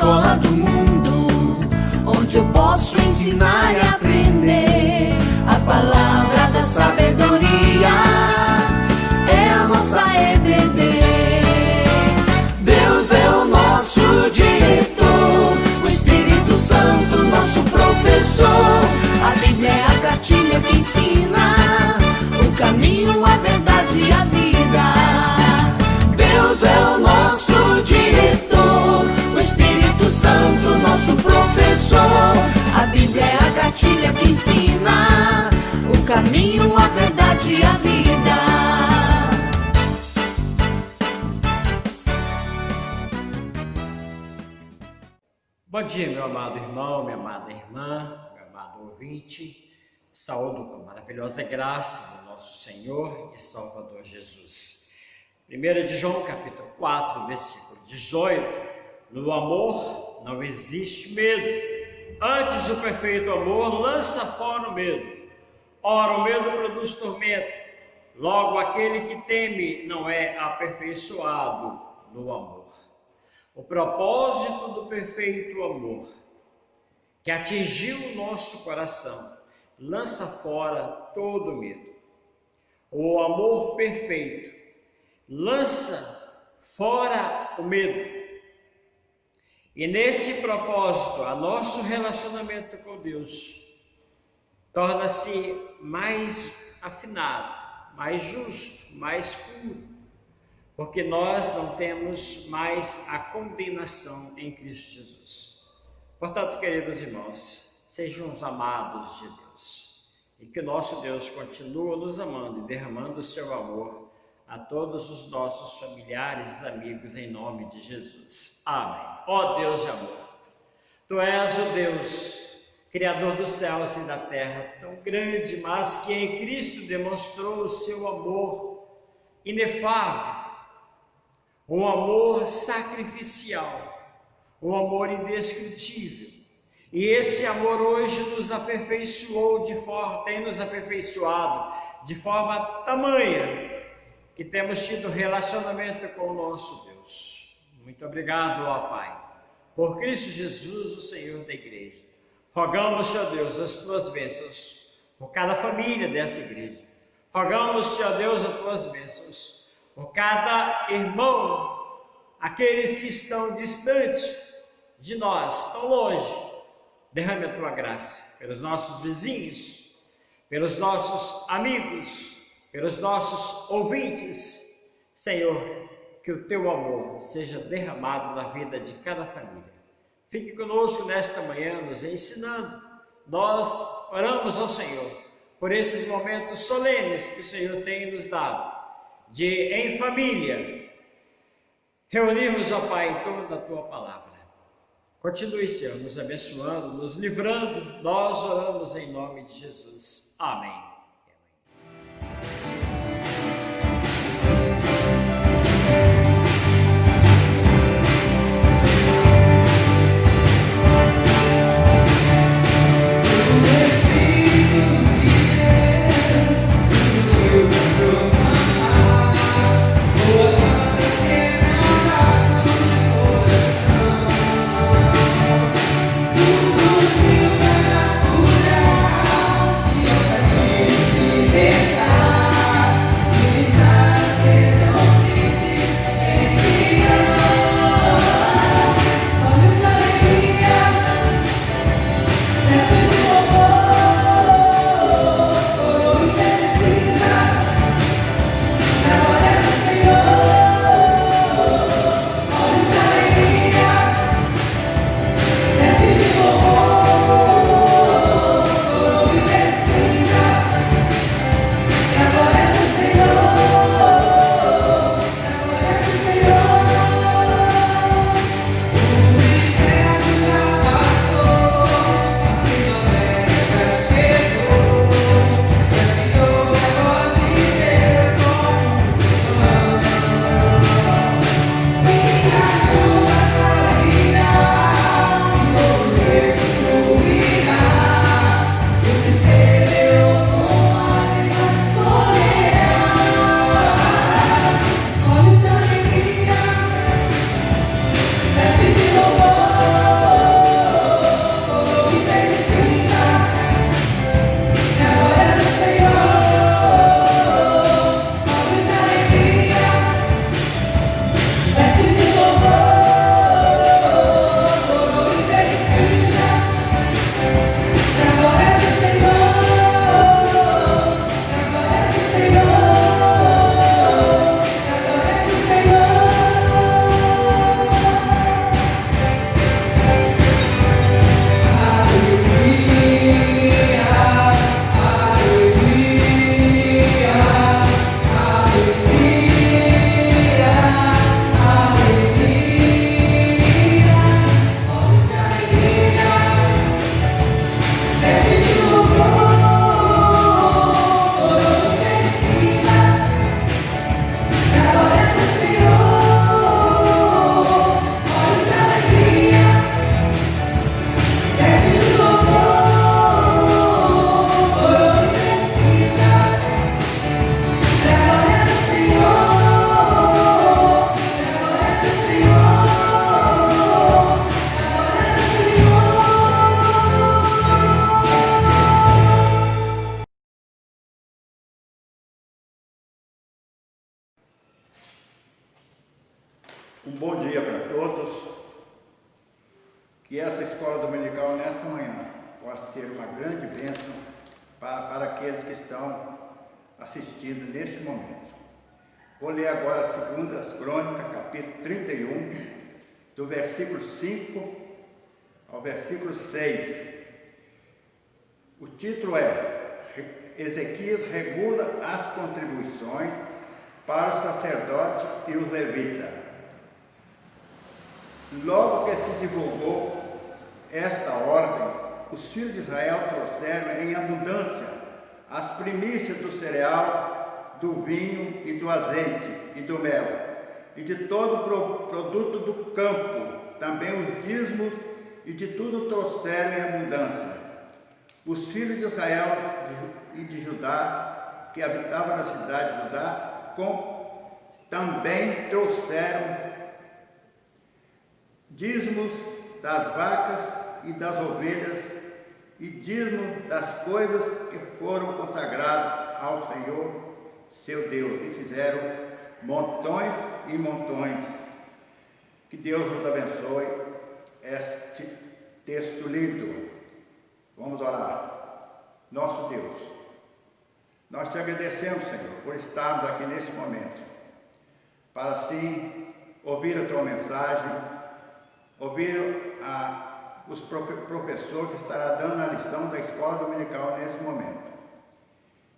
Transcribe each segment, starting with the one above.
escola do mundo, onde eu posso ensinar e aprender. A palavra da sabedoria é a nossa EBD. Deus é o nosso diretor, o Espírito Santo nosso professor. A Bíblia é a cartilha que ensina o caminho, a verdade e a vida. Deus é o nosso diretor, o Espírito Santo nosso professor. A Bíblia é a cartilha que ensina o caminho, a verdade e a vida. Bom dia, meu amado irmão, minha amada irmã, meu amado ouvinte. Saúdo com a maravilhosa graça do nosso Senhor e Salvador Jesus. 1 de João, capítulo 4, versículo 18. No amor não existe medo. Antes, o perfeito amor lança fora o medo. Ora, o medo produz tormento. Logo, aquele que teme não é aperfeiçoado no amor. O propósito do perfeito amor, que atingiu o nosso coração, lança fora todo medo. O amor perfeito lança fora o medo. E nesse propósito, o nosso relacionamento com Deus torna-se mais afinado, mais justo, mais puro. Porque nós não temos mais a condenação em Cristo Jesus. Portanto, queridos irmãos, sejam os amados de Deus. E que o nosso Deus continue nos amando e derramando o seu amor a todos os nossos familiares e amigos em nome de Jesus. Amém. Ó Deus de amor, Tu és o Deus, Criador dos céus e da terra, tão grande, mas que em Cristo demonstrou o seu amor inefável, um amor sacrificial, um amor indescritível. E esse amor hoje nos aperfeiçoou tem nos aperfeiçoado de forma tamanha que temos tido relacionamento com o nosso Deus. Muito obrigado, ó Pai, por Cristo Jesus, o Senhor da igreja. Rogamos, Senhor Deus, as Tuas bênçãos por cada família dessa igreja. Rogamos, Senhor Deus, as Tuas bênçãos por cada irmão, aqueles que estão distantes de nós, tão longe. Derrame a Tua graça pelos nossos vizinhos, pelos nossos amigos, pelos nossos ouvintes. Senhor, que o Teu amor seja derramado na vida de cada família. Fique conosco nesta manhã, nos ensinando. Nós oramos ao Senhor por esses momentos solenes que o Senhor tem nos dado, de em família reunirmos, ó Pai, em torno da Tua palavra. Continue, Senhor, nos abençoando, nos livrando. Nós oramos em nome de Jesus. Amém. Sim. Bom dia para todos. Que essa escola dominical nesta manhã possa ser uma grande bênção para aqueles que estão assistindo neste momento. Vou ler agora a 2 Crônicas, capítulo 31, do versículo 5 ao versículo 6. O título é Ezequias regula as contribuições para o sacerdote e os levitas. Logo que se divulgou esta ordem, os filhos de Israel trouxeram em abundância as primícias do cereal, do vinho e do azeite e do mel, e de todo o produto do campo, também os dízimos, e de tudo trouxeram em abundância. Os filhos de Israel e de Judá, que habitavam na cidade de Judá, também trouxeram dízimos das vacas e das ovelhas, e dízimo das coisas que foram consagradas ao Senhor, seu Deus, e fizeram montões e montões. Que Deus nos abençoe este texto lido. Vamos orar. Nosso Deus, nós te agradecemos, Senhor, por estarmos aqui neste momento, para assim ouvir a tua mensagem, ouvir os professores que estará dando a lição da escola dominical nesse momento.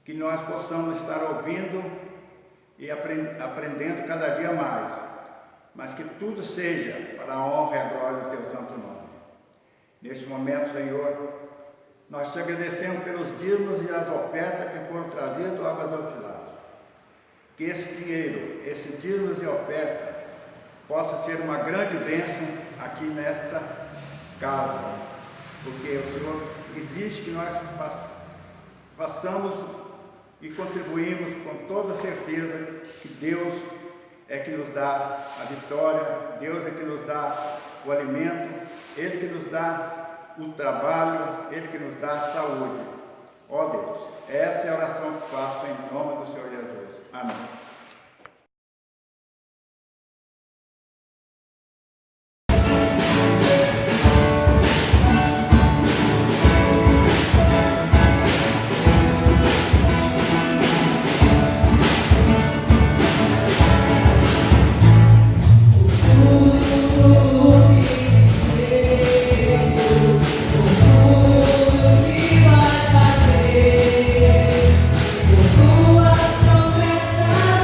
Que nós possamos estar ouvindo e aprendendo cada dia mais, mas que tudo seja para a honra e a glória do teu santo nome. Neste momento, Senhor, nós te agradecemos pelos dízimos e as ofertas que foram trazidas do Águas Alfilares. Que esse dinheiro, esses dízimos e ofertas, possa ser uma grande bênção aqui nesta casa, porque o Senhor exige que nós façamos e contribuímos com toda certeza que Deus é que nos dá a vitória, Deus é que nos dá o alimento, Ele que nos dá o trabalho, Ele que nos dá a saúde. Ó Deus, essa é a oração que faço em nome do Senhor Jesus. Amém. Tuas promessas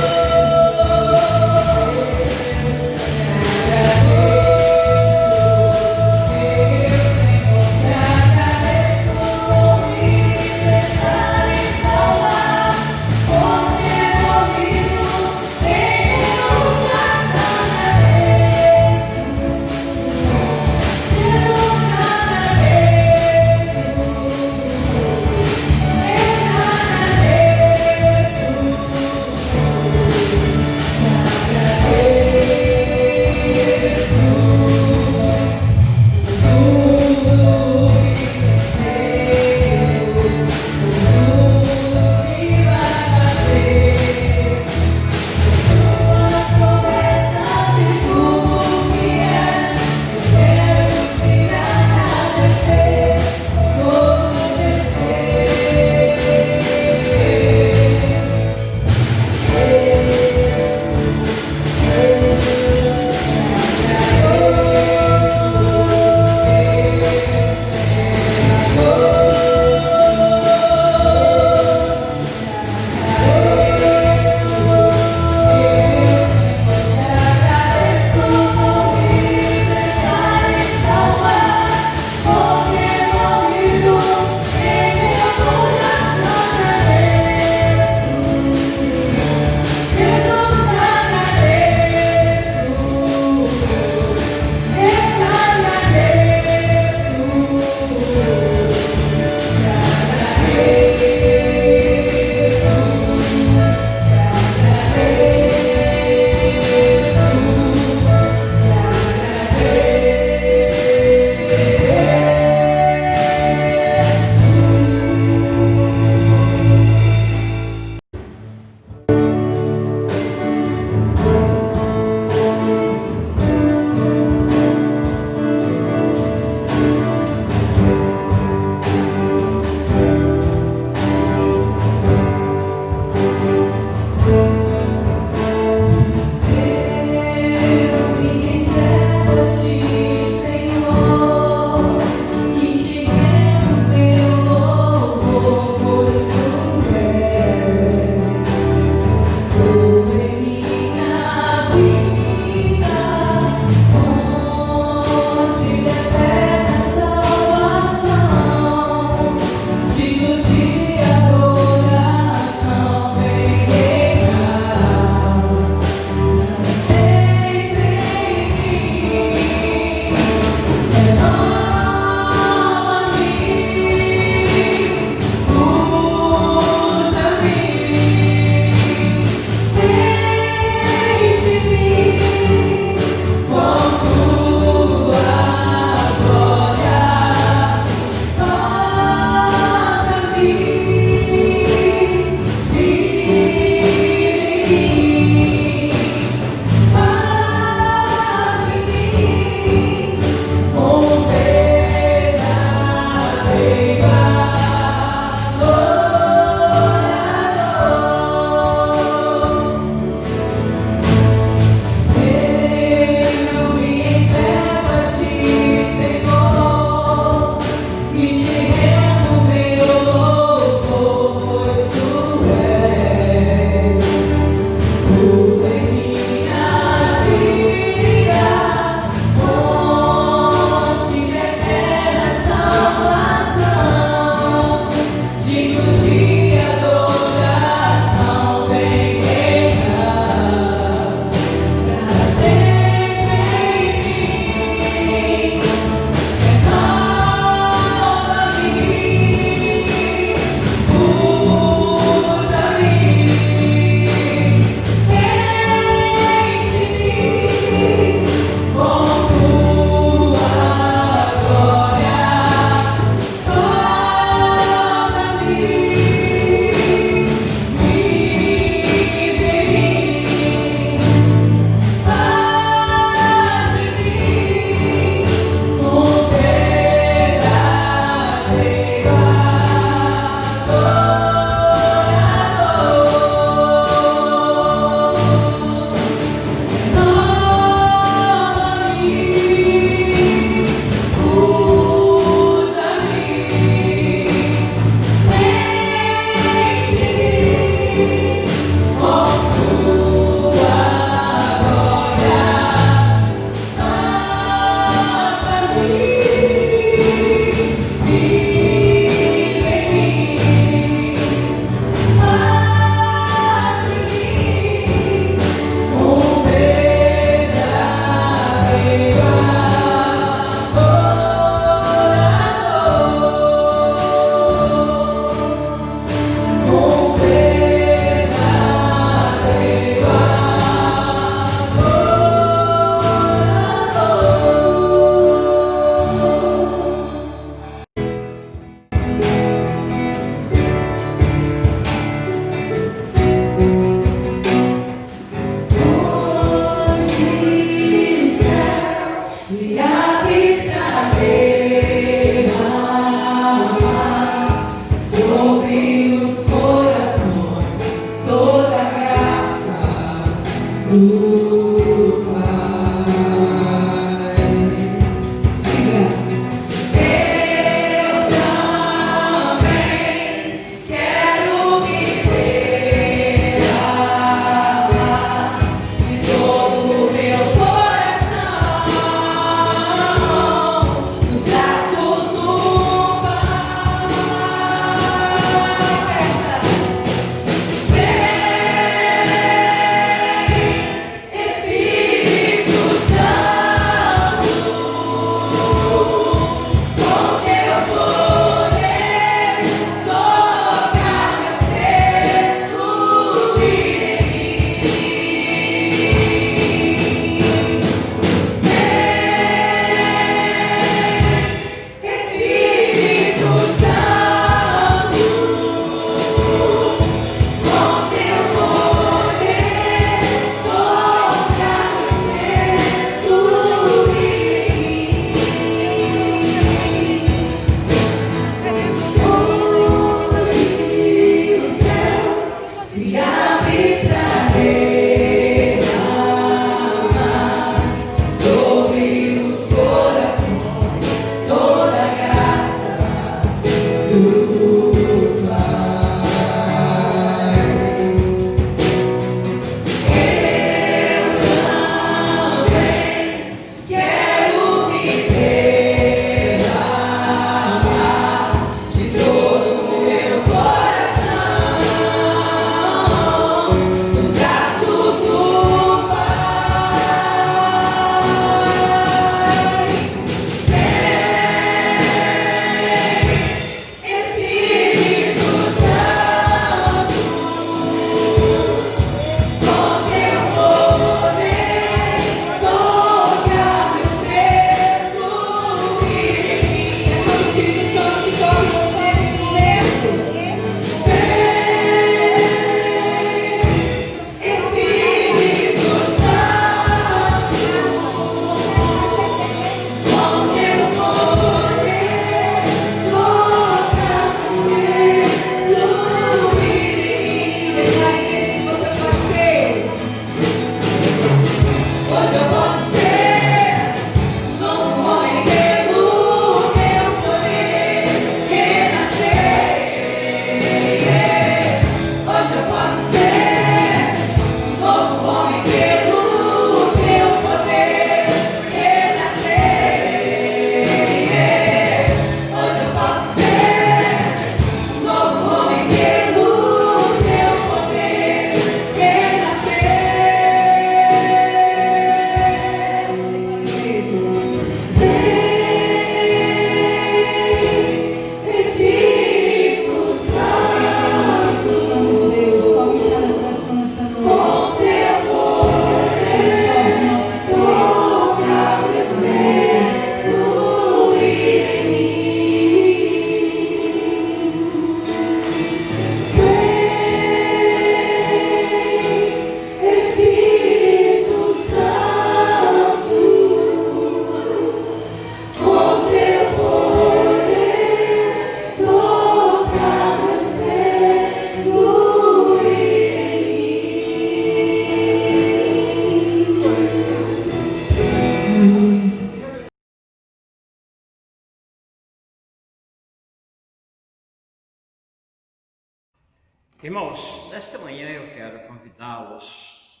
Irmãos, nesta manhã eu quero convidá-los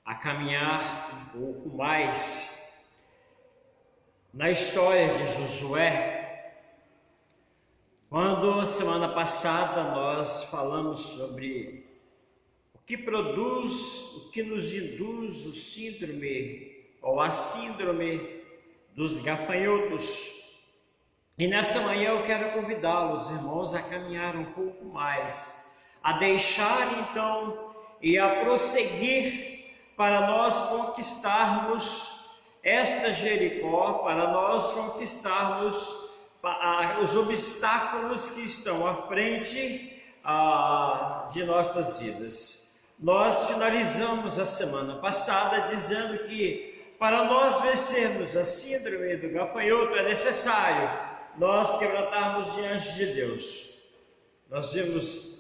a caminhar um pouco mais na história de Josué. Quando semana passada nós falamos sobre o que produz, o que nos induz o síndrome ou a síndrome dos gafanhotos. E nesta manhã eu quero convidá-los, irmãos, a caminhar um pouco mais, a deixar então e a prosseguir para nós conquistarmos esta Jericó, para nós conquistarmos os obstáculos que estão à frente de nossas vidas. Nós finalizamos a semana passada dizendo que para nós vencermos a síndrome do gafanhoto é necessário nós quebrantarmos diante de Deus. Nós vimos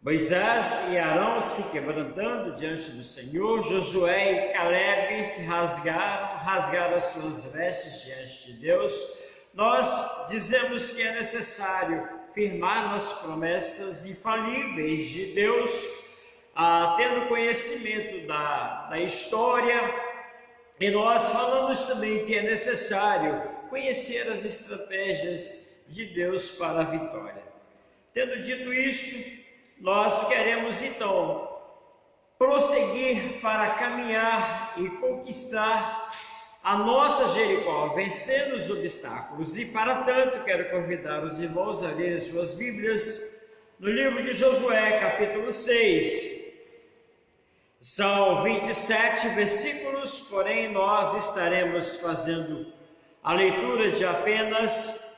Moisés e Arão se quebrantando diante do Senhor, Josué e Caleb se rasgaram as suas vestes diante de Deus. Nós dizemos que é necessário firmar nas promessas infalíveis de Deus, tendo conhecimento da história, e nós falamos também que é necessário conhecer as estratégias de Deus para a vitória. Tendo dito isto, nós queremos então prosseguir para caminhar e conquistar a nossa Jericó, vencendo os obstáculos. E para tanto quero convidar os irmãos a lerem suas Bíblias no livro de Josué, capítulo 6. São 27 versículos, porém nós estaremos fazendo a leitura de apenas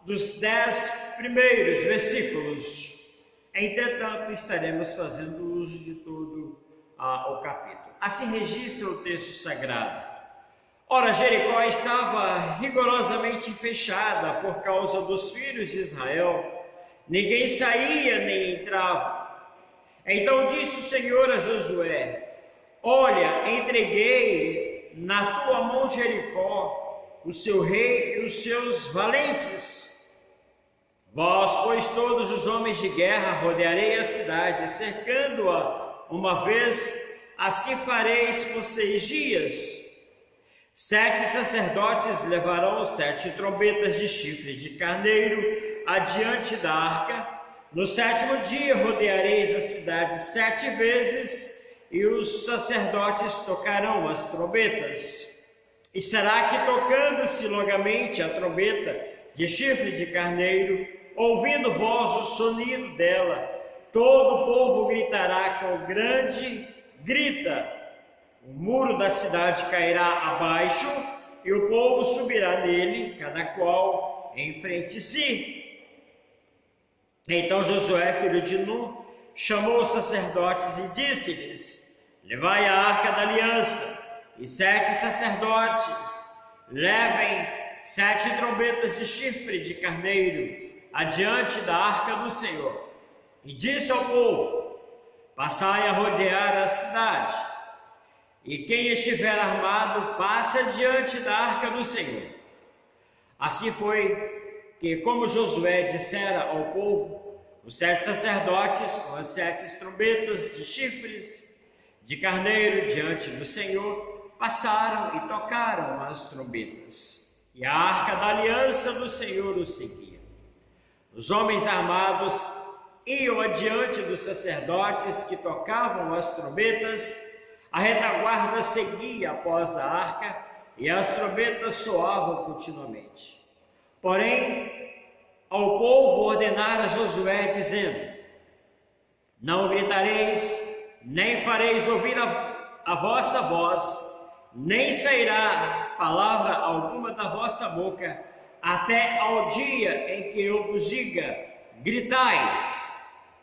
dos 10 primeiros versículos. Entretanto, estaremos fazendo uso de todo o capítulo. Assim registra o texto sagrado. Ora, Jericó estava rigorosamente fechada por causa dos filhos de Israel. Ninguém saía nem entrava. Então disse o Senhor a Josué: olha, entreguei na tua mão Jericó, o seu rei e os seus valentes. Vós, pois, todos os homens de guerra, rodearei a cidade, cercando-a uma vez, assim fareis por 6 dias. 7 sacerdotes levarão 7 trombetas de chifre de carneiro adiante da arca. No 7º dia rodeareis a cidade 7 vezes, e os sacerdotes tocarão as trombetas. E será que, tocando-se longamente a trombeta de chifre de carneiro, ouvindo vós o sonido dela, todo o povo gritará com grande grita. O muro da cidade cairá abaixo, e o povo subirá nele, cada qual em frente a si. Então Josué, filho de Nun, chamou os sacerdotes e disse-lhes: levai a arca da aliança, e 7 sacerdotes levem 7 trombetas de chifre de carneiro adiante da arca do Senhor. E disse ao povo: passai a rodear a cidade, e quem estiver armado passe adiante da arca do Senhor. Assim foi que, como Josué dissera ao povo, os 7 sacerdotes com as 7 trombetas de chifres de carneiro diante do Senhor passaram e tocaram as trombetas, e a arca da aliança do Senhor os seguia. Os homens armados iam adiante dos sacerdotes que tocavam as trombetas, a retaguarda seguia após a arca, e as trombetas soavam continuamente. Porém, ao povo ordenara Josué, dizendo: não gritareis, nem fareis ouvir a vossa voz, nem sairá palavra alguma da vossa boca, até ao dia em que eu vos diga: gritai,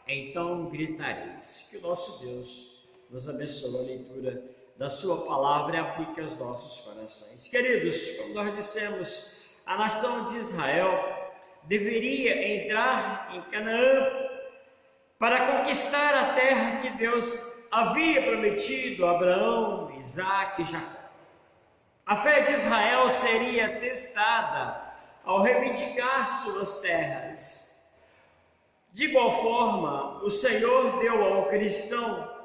então gritareis. Que o nosso Deus nos abençoe a leitura da sua palavra e aplique aos nossos corações. Queridos, como nós dissemos, a nação de Israel deveria entrar em Canaã para conquistar a terra que Deus havia prometido a Abraão, Isaque e Jacó. A fé de Israel seria testada ao reivindicar suas terras. De igual forma, o Senhor deu ao cristão,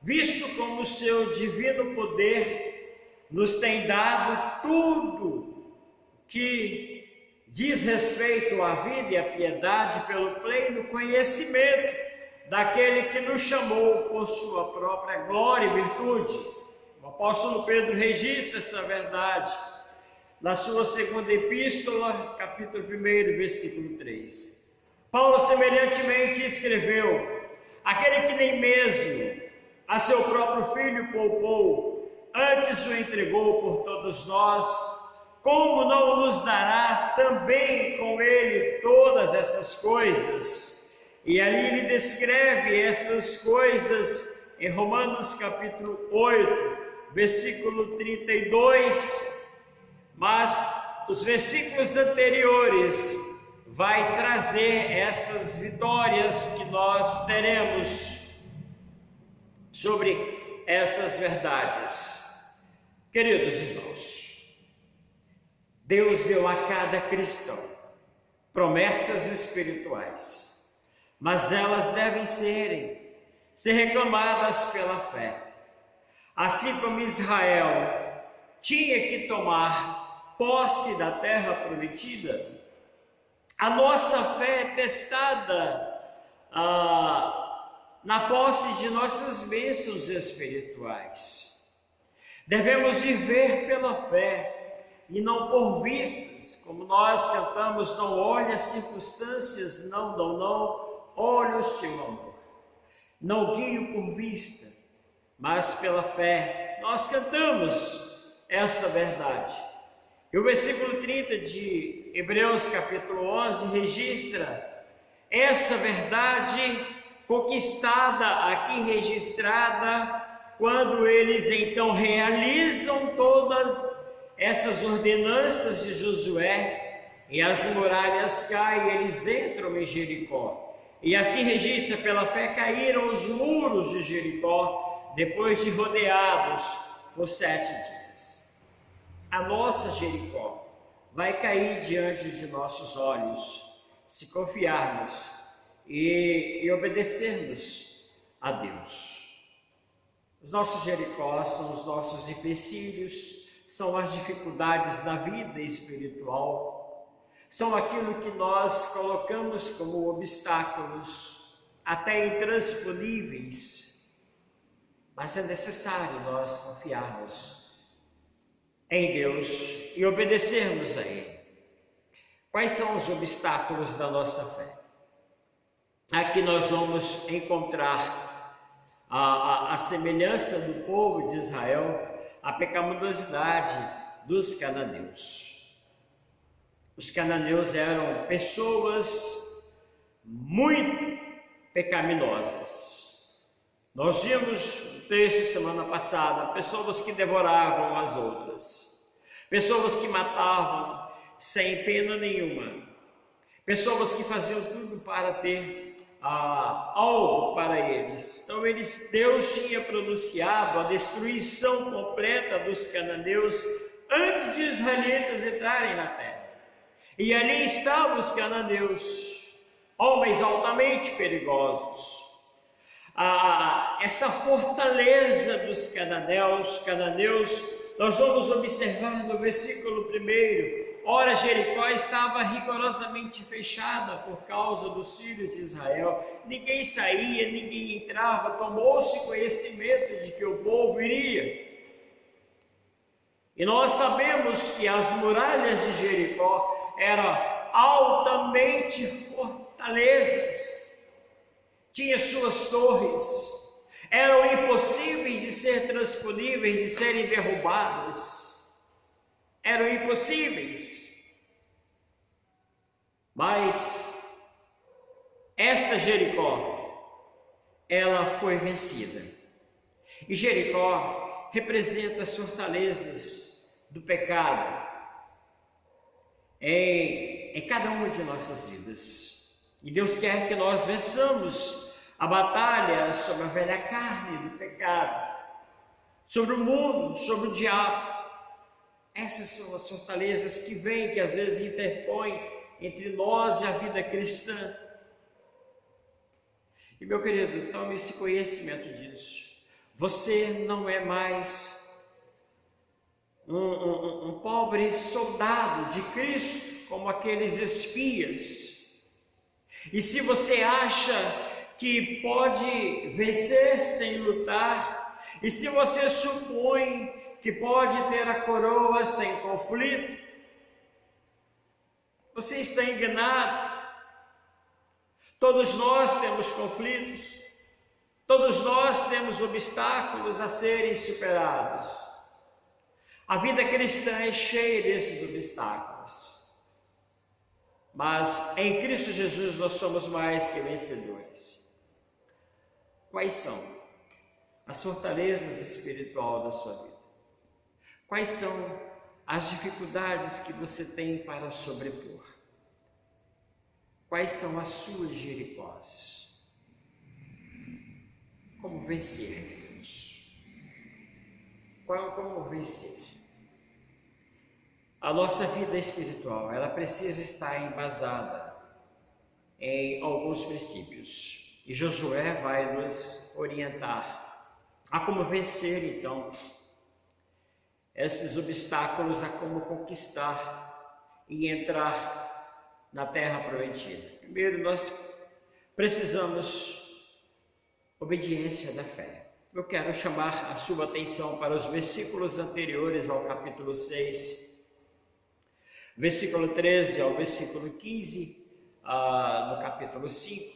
visto como seu divino poder nos tem dado tudo que diz respeito à vida e à piedade pelo pleno conhecimento daquele que nos chamou por sua própria glória e virtude. O apóstolo Pedro registra essa verdade na sua segunda epístola, capítulo 1, versículo 3. Paulo semelhantemente escreveu: aquele que nem mesmo a seu próprio filho poupou, antes o entregou por todos nós, como não nos dará também com ele todas essas coisas? E ali ele descreve estas coisas em Romanos capítulo 8, versículo 32, mas os versículos anteriores vai trazer essas vitórias que nós teremos sobre essas verdades. Queridos irmãos, Deus deu a cada cristão promessas espirituais, mas elas devem ser reclamadas pela fé. Assim como Israel tinha que tomar posse da terra prometida, a nossa fé é testada na posse de nossas bênçãos espirituais. Devemos viver pela fé e não por vistas, como nós cantamos: não olhe as circunstâncias, não, olhe o seu amor. Não guio por vista, mas pela fé. Nós cantamos esta verdade. E o versículo 30 de Hebreus capítulo 11 registra essa verdade conquistada, aqui registrada, quando eles então realizam todas essas ordenanças de Josué e as muralhas caem e eles entram em Jericó. E assim registra: pela fé caíram os muros de Jericó depois de rodeados por 7 dias. A nossa Jericó vai cair diante de nossos olhos se confiarmos e obedecermos a Deus. Os nossos Jericó são os nossos empecilhos, são as dificuldades da vida espiritual, são aquilo que nós colocamos como obstáculos, até intransponíveis, mas é necessário nós confiarmos em Deus e obedecermos a Ele. Quais são os obstáculos da nossa fé? Aqui nós vamos encontrar a semelhança do povo de Israel, a pecaminosidade dos cananeus. Os cananeus eram pessoas muito pecaminosas. Nós vimos no texto semana passada, pessoas que devoravam as outras, pessoas que matavam sem pena nenhuma, pessoas que faziam tudo para ter algo para eles. Então Deus tinha pronunciado a destruição completa dos cananeus antes de os israelitas entrarem na terra. E ali estavam os cananeus, homens altamente perigosos. Essa fortaleza dos cananeus, nós vamos observar no versículo 1. Ora, Jericó estava rigorosamente fechada por causa dos filhos de Israel. Ninguém saía, ninguém entrava. Tomou-se conhecimento de que o povo iria. E nós sabemos que as muralhas de Jericó eram altamente fortalezas. Tinha suas torres, eram impossíveis de ser transponíveis, de serem derrubadas, eram impossíveis. Mas esta Jericó, ela foi vencida. E Jericó representa as fortalezas do pecado em cada uma de nossas vidas. E Deus quer que nós vençamos a batalha sobre a velha carne do pecado, sobre o mundo, sobre o diabo. Essas são as fortalezas que vêm, que às vezes interpõem entre nós e a vida cristã. E meu querido, tome esse conhecimento disso. Você não é mais um pobre soldado de Cristo, como aqueles espias. E se você acha que pode vencer sem lutar, e se você supõe que pode ter a coroa sem conflito, você está enganado. Todos nós temos conflitos, todos nós temos obstáculos a serem superados. A vida cristã é cheia desses obstáculos, mas em Cristo Jesus nós somos mais que vencedores. Quais são as fortalezas espirituais da sua vida? Quais são as dificuldades que você tem para sobrepor? Quais são as suas Jericós? Como vencer, Deus? Como vencer? A nossa vida espiritual, ela precisa estar embasada em alguns princípios. E Josué vai nos orientar a como vencer, então, esses obstáculos, a como conquistar e entrar na terra prometida. Primeiro, nós precisamos obediência da fé. Eu quero chamar a sua atenção para os versículos anteriores ao capítulo 6, versículo 13 ao versículo 15, no capítulo 5,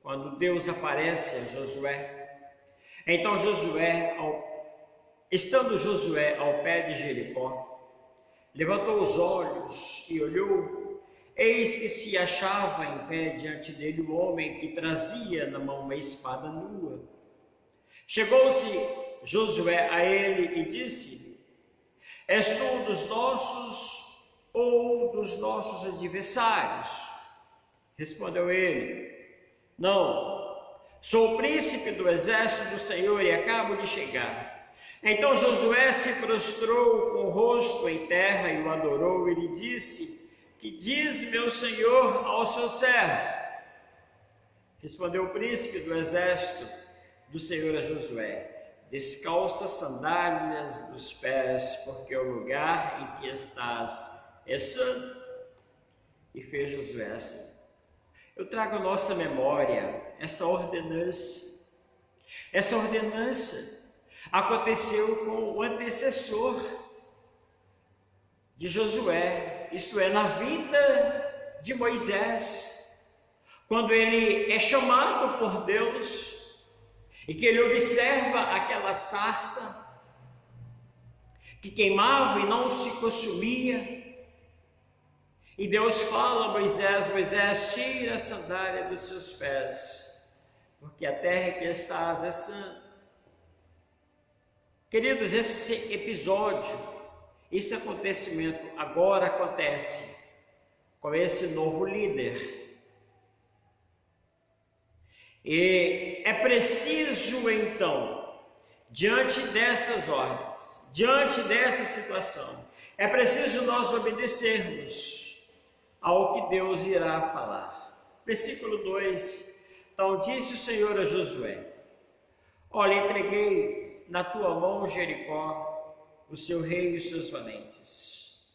quando Deus aparece a Josué. Então estando Josué ao pé de Jericó, levantou os olhos e olhou. Eis que se achava em pé diante dele um homem que trazia na mão uma espada nua. Chegou-se Josué a ele e disse-lhe: És tu dos nossos ou dos nossos adversários? Respondeu ele: Não, sou o príncipe do exército do Senhor e acabo de chegar. Então Josué se prostrou com o rosto em terra e o adorou e lhe disse: Que diz meu senhor ao seu servo? Respondeu o príncipe do exército do Senhor a Josué: Descalça as sandálias dos pés, porque o lugar em que estás é santo. E fez Josué assim. Eu trago à nossa memória essa ordenança. Essa ordenança aconteceu com o antecessor de Josué, isto é, na vida de Moisés, quando ele é chamado por Deus e que ele observa aquela sarça que queimava e não se consumia, e Deus fala a Moisés: Moisés, tira a sandália dos seus pés, porque a terra que estás é santa. Queridos, esse episódio, esse acontecimento agora acontece com esse novo líder. E é preciso então, diante dessas ordens, diante dessa situação, é preciso nós obedecermos ao que Deus irá falar. Versículo 2: Então disse o Senhor a Josué: Olha, entreguei na tua mão Jericó, o seu rei e os seus valentes.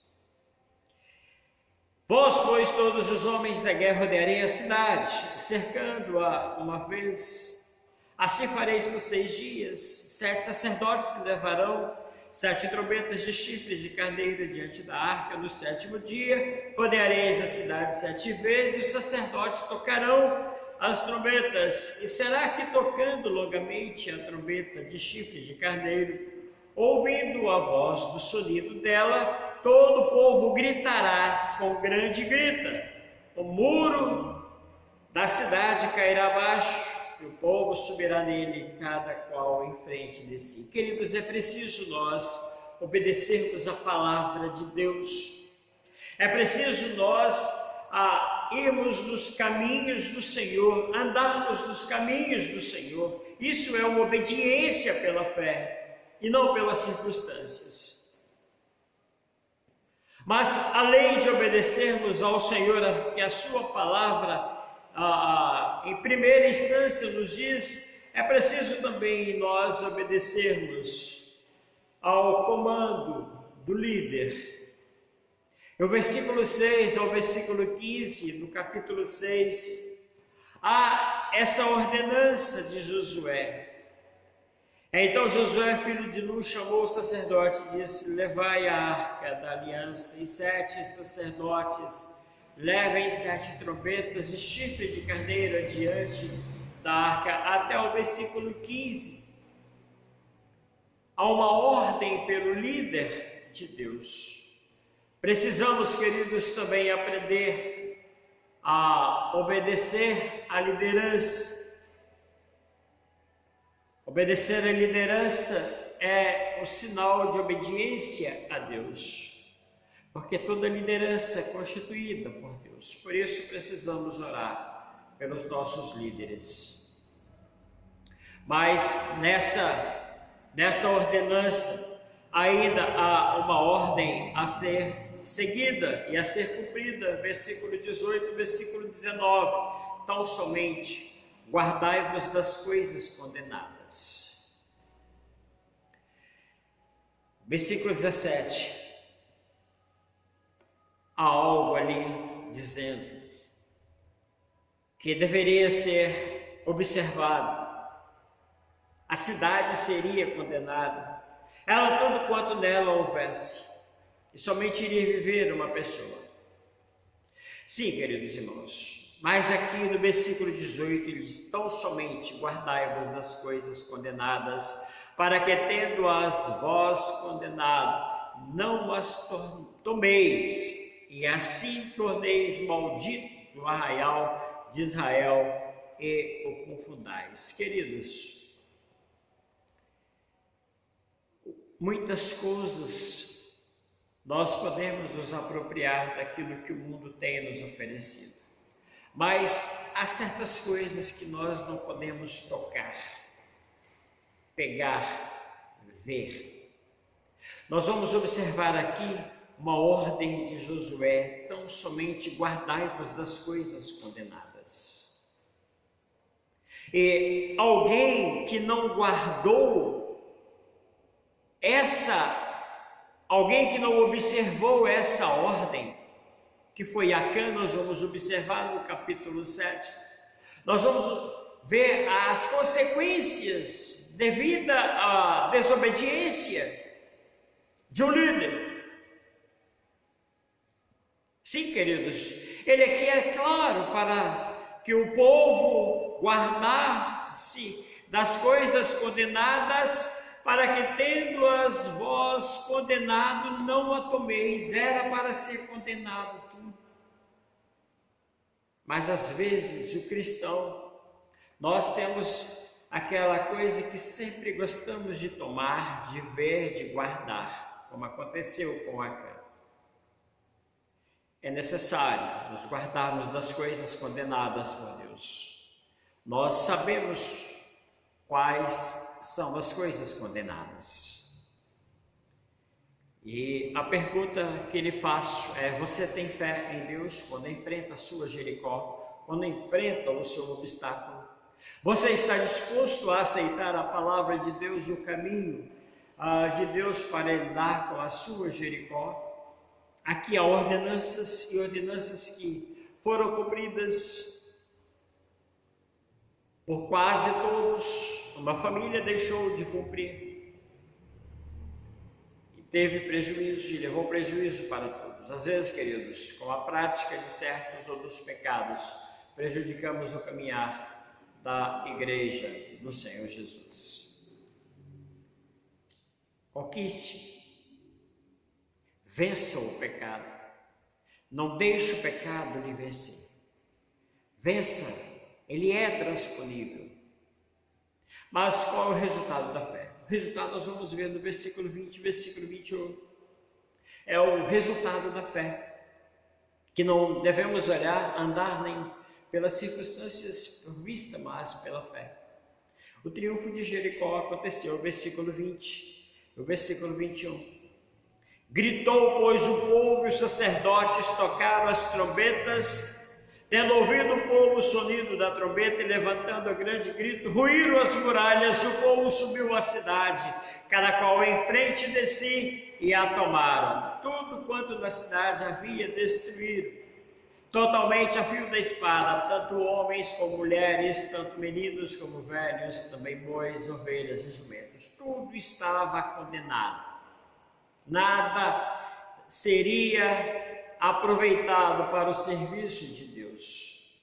Vós, pois, todos os homens da guerra, rodearei a cidade, cercando-a uma vez. Assim fareis por 6 dias. 7 sacerdotes que levarão 7 trombetas de chifre de carneiro diante da arca. No 7º dia, rodeareis a cidade 7 vezes, e os sacerdotes tocarão as trombetas. E será que, tocando longamente a trombeta de chifre de carneiro, ouvindo a voz do sonido dela, todo o povo gritará com grande grita. O muro da cidade cairá abaixo, e o povo subirá nele, cada qual em frente de si. Queridos, é preciso nós obedecermos a palavra de Deus. É preciso nós irmos nos caminhos do Senhor, andarmos nos caminhos do Senhor. Isso é uma obediência pela fé e não pelas circunstâncias. Mas além de obedecermos ao Senhor, que a sua palavra em primeira instância nos diz, é preciso também nós obedecermos ao comando do líder. No versículo 6 ao versículo 15, no capítulo 6, há essa ordenança de Josué. Então Josué, filho de Nun, chamou o sacerdote e disse: levai a arca da aliança, e 7 sacerdotes levem 7 trombetas e chifre de carneiro diante da arca, até o versículo 15. Há uma ordem pelo líder de Deus. Precisamos, queridos, também aprender a obedecer à liderança. Obedecer à liderança é o sinal de obediência a Deus, porque toda liderança é constituída por Deus. Por isso precisamos orar pelos nossos líderes. Mas nessa ordenança ainda há uma ordem a ser seguida e a ser cumprida. Versículo 18, versículo 19. Tão somente guardai-vos das coisas condenadas. Versículo 17. Há algo ali dizendo que deveria ser observado. A cidade seria condenada, ela tudo quanto nela houvesse, e somente iria viver uma pessoa. Sim, queridos irmãos, mas aqui no versículo 18 ele diz: tão somente guardai-vos das coisas condenadas, para que tendo-as vós condenado, não as tomeis, e assim torneis malditos o arraial de Israel e o confundais. Queridos, muitas coisas nós podemos nos apropriar daquilo que o mundo tem nos oferecido, mas há certas coisas que nós não podemos tocar, pegar, ver. Nós vamos observar aqui uma ordem de Josué: tão somente guardai-vos das coisas condenadas. E alguém que não guardou alguém que não observou essa ordem, que foi Acã, nós vamos observar no capítulo 7, nós vamos ver as consequências devido à desobediência de um líder. Sim, queridos, ele aqui é claro para que o povo guardasse das coisas condenadas, para que tendo-as vós condenado, não a tomeis. Era para ser condenado tudo. Mas às vezes o cristão, nós temos aquela coisa que sempre gostamos de tomar, de ver, de guardar, como aconteceu com Acã. É necessário nos guardarmos das coisas condenadas por Deus. Nós sabemos quais são as coisas condenadas. E a pergunta que lhe faço é: você tem fé em Deus quando enfrenta a sua Jericó, quando enfrenta o seu obstáculo? Você está disposto a aceitar a palavra de Deus, o caminho de Deus para lidar com a sua Jericó? Aqui há ordenanças e ordenanças que foram cumpridas por quase todos. Uma família deixou de cumprir e teve prejuízo, e levou prejuízo para todos. Às vezes, queridos, com a prática de certos ou dos pecados, prejudicamos o caminhar da igreja do Senhor Jesus. Conquiste, vença o pecado, não deixe o pecado lhe vencer. Vença, ele é transponível. Mas qual é o resultado da fé? O resultado nós vamos ver no versículo 20 e versículo 21. É o resultado da fé, que não devemos andar nem pelas circunstâncias por vista, mas pela fé. O triunfo de Jericó aconteceu, versículo 20, o versículo 21. Gritou, pois, o povo e os sacerdotes tocaram as trombetas, Tendo ouvido o povo o sonido da trombeta e levantando o grande grito, ruíram as muralhas, o povo subiu à cidade, cada qual em frente de si, e a tomaram. Tudo quanto na cidade havia destruíram, totalmente a fio da espada, tanto homens como mulheres, tanto meninos como velhos, também bois, ovelhas e jumentos. Tudo estava condenado. Nada seria aproveitado para o serviço de Deus.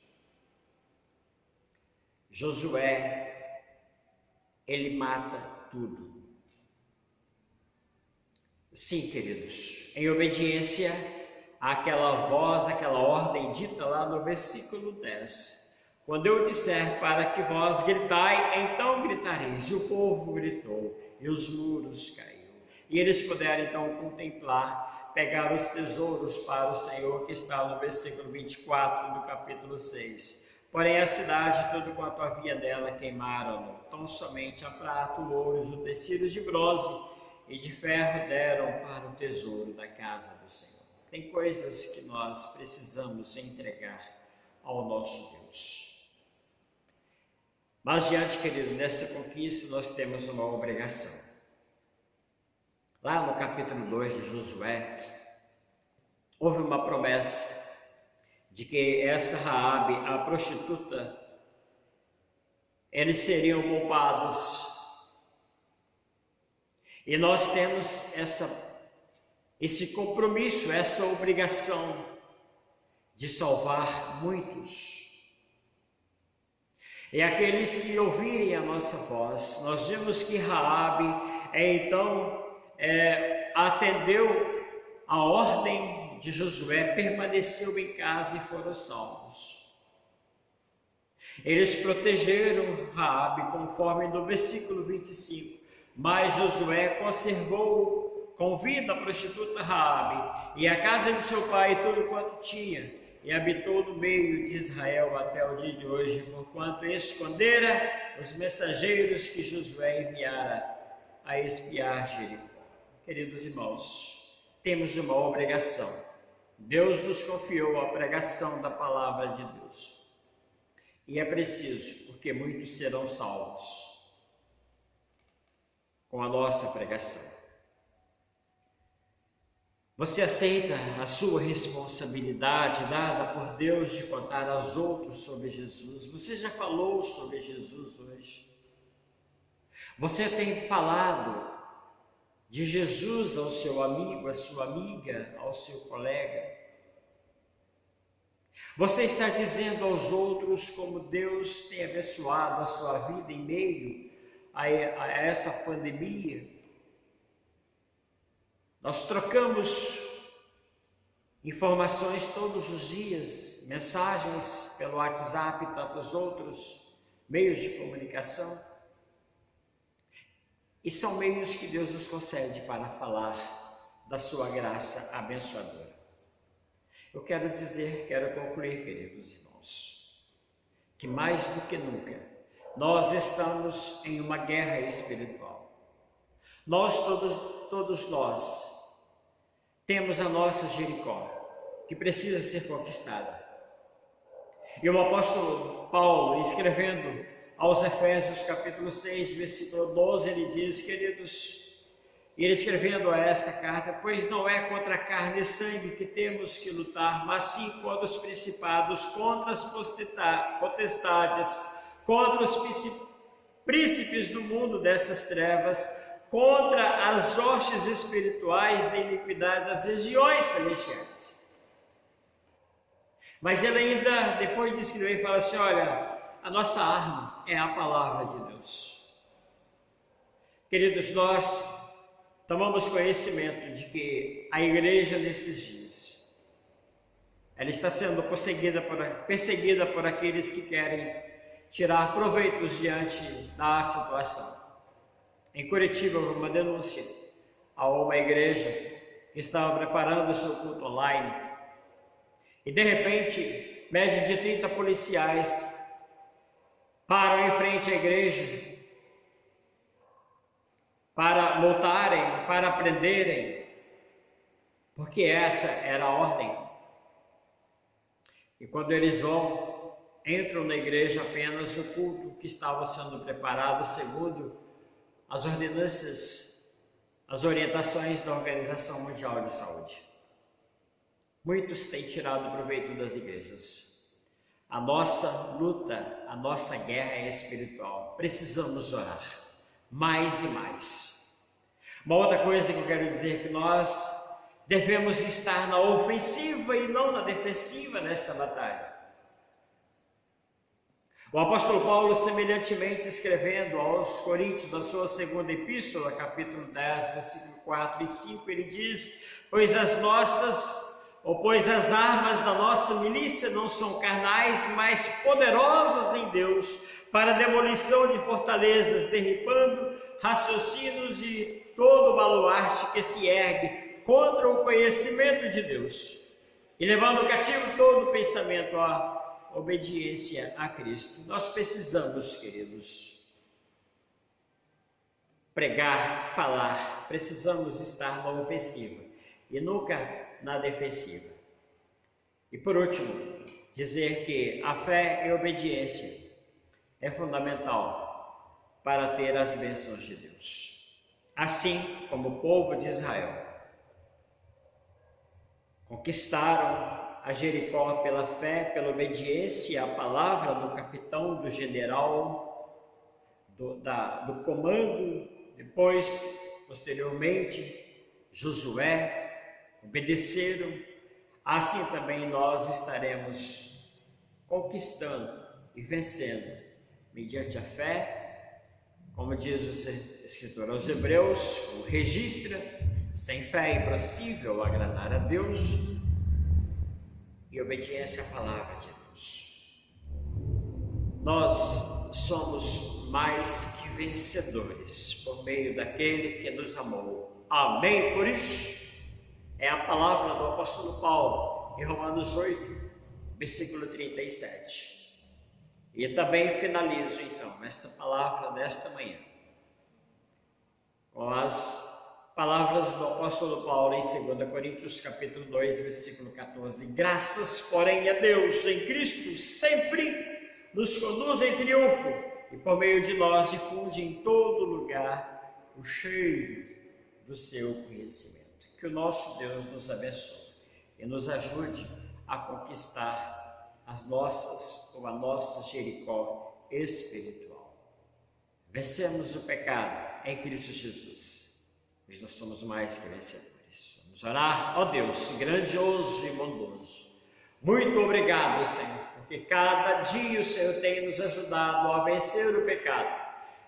Josué, ele mata tudo. Sim, queridos, em obediência àquela voz, àquela ordem dita lá no versículo 10. Quando eu disser para que vós gritai, então gritareis. E o povo gritou, e os muros caíram. E eles puderam então contemplar, pegar os tesouros para o Senhor, que está no versículo 24 do capítulo 6. Porém a cidade, tudo quanto havia nela, queimaram, tão somente a prata, o ouro, os utensílios de bronze e de ferro deram para o tesouro da casa do Senhor. Tem coisas que nós precisamos entregar ao nosso Deus. Mas diante, querido, dessa conquista nós temos uma obrigação. Lá no capítulo 2 de Josué, houve uma promessa de que essa Raabe, a prostituta, eles seriam poupados. E nós temos esse compromisso, essa obrigação de salvar muitos. E aqueles que ouvirem a nossa voz, nós vimos que Raabe atendeu a ordem de Josué, permaneceu em casa e foram salvos. Eles protegeram Raabe, conforme no versículo 25. Mas Josué conservou com vida a prostituta Raabe e a casa de seu pai e tudo quanto tinha, e habitou no meio de Israel até o dia de hoje, porquanto escondera os mensageiros que Josué enviara a espiar Jericó. Queridos irmãos, temos uma obrigação. Deus nos confiou a pregação da palavra de Deus. E é preciso, porque muitos serão salvos com a nossa pregação. Você aceita a sua responsabilidade dada por Deus de contar aos outros sobre Jesus? Você já falou sobre Jesus hoje? Você tem falado de Jesus ao seu amigo, à sua amiga, ao seu colega? Você está dizendo aos outros como Deus tem abençoado a sua vida em meio a essa pandemia? Nós trocamos informações todos os dias, mensagens pelo WhatsApp e tantos outros meios de comunicação. E são meios que Deus nos concede para falar da sua graça abençoadora. Eu quero concluir, queridos irmãos, que mais do que nunca, nós estamos em uma guerra espiritual. Todos nós, temos a nossa Jericó, que precisa ser conquistada. E o apóstolo Paulo, escrevendo aos Efésios capítulo 6, versículo 12, ele diz, queridos, ele escrevendo a esta carta, pois não é contra carne e sangue que temos que lutar, mas sim contra os principados, contra as potestades, contra os príncipes do mundo dessas trevas, contra as hostes espirituais da iniquidade das regiões celestiais. Mas ele ainda, depois de escrever, fala assim, olha, a nossa arma é a palavra de Deus. Queridos, nós tomamos conhecimento de que a igreja nesses dias, ela está sendo perseguida por aqueles que querem tirar proveitos diante da situação. Em Curitiba, houve uma denúncia a uma igreja que estava preparando o seu culto online e de repente, média de 30 policiais param em frente à igreja para multarem, para prenderem, porque essa era a ordem. E quando eles entram na igreja apenas o culto que estava sendo preparado segundo as ordenanças, as orientações da Organização Mundial de Saúde. Muitos têm tirado proveito das igrejas. A nossa luta, a nossa guerra é espiritual. Precisamos orar mais e mais. Uma outra coisa que eu quero dizer é que nós devemos estar na ofensiva e não na defensiva nesta batalha. O apóstolo Paulo, semelhantemente, escrevendo aos Coríntios, na sua segunda epístola, capítulo 10, versículo 4 e 5, ele diz: pois as armas da nossa milícia não são carnais, mas poderosas em Deus, para a demolição de fortalezas, derribando raciocínios e todo baluarte que se ergue contra o conhecimento de Deus, e levando cativo todo pensamento à obediência a Cristo. Nós precisamos, queridos, pregar, falar, precisamos estar na ofensiva e nunca na defensiva. E por último, dizer que a fé e a obediência é fundamental para ter as bênçãos de Deus. Assim como o povo de Israel conquistaram a Jericó pela fé, pela obediência à palavra do capitão, do general, do comando, depois, posteriormente, Josué, obedeceram. Assim também nós estaremos conquistando e vencendo, mediante a fé, como diz o escritor aos Hebreus, o registra: sem fé é impossível agradar a Deus, e obediência à palavra de Deus. Nós somos mais que vencedores por meio daquele que nos amou. Amém? Por isso, é a palavra do apóstolo Paulo em Romanos 8, versículo 37. E também finalizo então esta palavra desta manhã com as palavras do apóstolo Paulo em 2 Coríntios capítulo 2, versículo 14. Graças, porém, a Deus em Cristo sempre nos conduz em triunfo e por meio de nós difunde em todo lugar o cheiro do seu conhecimento. Que o nosso Deus nos abençoe e nos ajude a conquistar a nossa Jericó espiritual. Vencemos o pecado em Cristo Jesus. Pois nós somos mais que vencedores. Vamos orar. Ó Deus, grandioso e bondoso, muito obrigado, Senhor, porque cada dia o Senhor tem nos ajudado a vencer o pecado.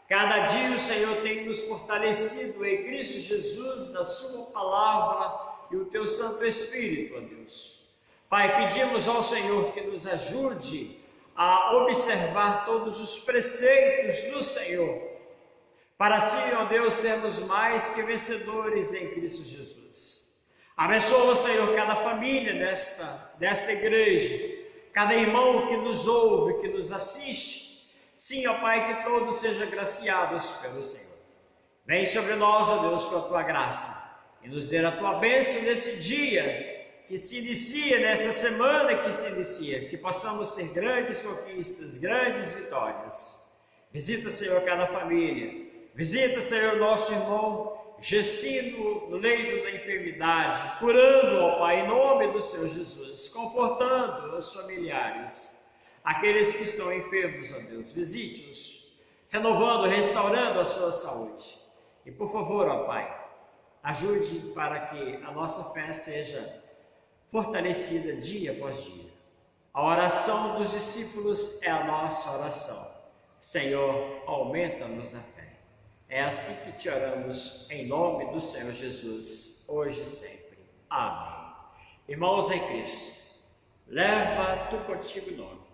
Cada dia o Senhor tem nos fortalecido em Cristo Jesus, na sua palavra e o teu Santo Espírito, ó Deus. Pai, pedimos ao Senhor que nos ajude a observar todos os preceitos do Senhor, para assim, ó Deus, sermos mais que vencedores em Cristo Jesus. Abençoa, Senhor, cada família desta igreja, cada irmão que nos ouve, que nos assiste. Sim, ó Pai, que todos sejam graciados pelo Senhor. Vem sobre nós, ó Deus, com a Tua graça e nos dê a Tua bênção nesse dia que se inicia, nessa semana que se inicia, que possamos ter grandes conquistas, grandes vitórias. Visita, Senhor, cada família. Visita, Senhor, nosso irmão Gessino no leito da enfermidade, curando, ó Pai, em nome do Senhor Jesus, confortando os familiares, aqueles que estão enfermos, ó Deus, visite-os, renovando, restaurando a sua saúde. E por favor, ó Pai, ajude para que a nossa fé seja fortalecida dia após dia. A oração dos discípulos é a nossa oração. Senhor, aumenta-nos a fé. É assim que te oramos, em nome do Senhor Jesus, hoje e sempre. Amém. Irmãos em Cristo, leva tu contigo o nome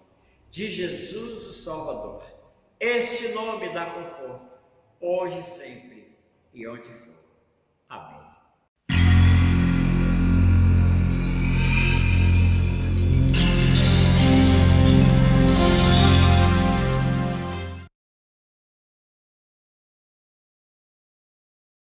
de Jesus o Salvador. Este nome dá conforto, hoje e sempre, e onde for. Amém.